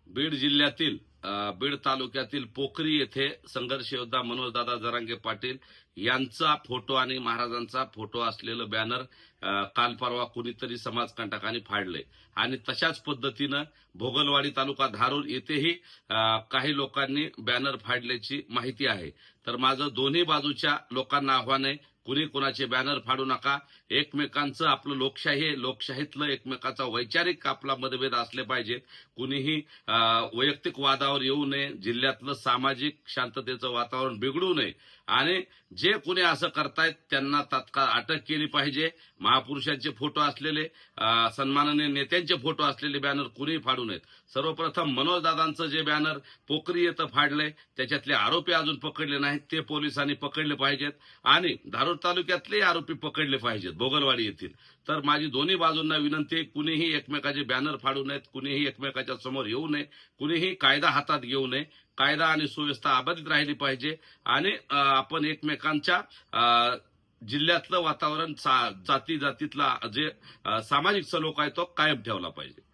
बीड जिल्ह्यातील बीड तालुक्यातील पोखरी येथे संघर्ष योद्धा मनोजदादा जरांगे पाटील यांचा फोटो आणि महाराजांचा फोटो असलेलं बॅनर काल परवा कुणीतरी समाजकंटकांनी फाडले आणि तशाच पद्धतीनं भोगलवाडी तालुका धारूर येथेही काही लोकांनी बॅनर फाडल्याची माहिती आहे। तर माझं दोन्ही बाजूच्या लोकांना आव्हान आहे, कुणी कुणाचे बॅनर फाडू नका। एकमेकांचं आपलं लोकशाही आहे, लोकशाहीतलं एकमेकाचा वैचारिक आपला मतभेद असले पाहिजेत। कुणीही वैयक्तिक वादावर येऊ नये, जिल्ह्यातलं सामाजिक शांततेचं वातावरण बिघडू नये आणि जे कुणी असं करतायत त्यांना तात्काळ अटक केली पाहिजे। महापुरुषांचे फोटो असलेले सन्माननीय नेत्यांचे फोटो असलेले बॅनर कुणीही फाडू नयेत। सर्वप्रथम मनोजदादांचं जे बॅनर पोखरी येथे फाडले त्याच्यातले आरोपी अजून पकडले नाहीत, ते पोलिसांनी पकडले पाहिजेत आणि धारूर तालुक्यातले आरोपी पकडले पाहिजेत भोगलवाडी येथील। तर माझी दोन्ही बाजूंना विनंती आहे, कुणीही एकमेकाचे बॅनर फाडू नयेत, कुणीही एकमेकाच्या समोर येऊ नये, कुणीही कायदा हातात घेऊ नये। कायदा आणि सुव्यवस्था अबाधित राहिली पाहिजे आणि आपण एकमेकांच्या जिल्ह्यातलं वातावरण जाती जातीतला जे सामाजिक सलोखा आहे तो कायम ठेवला पाहिजे।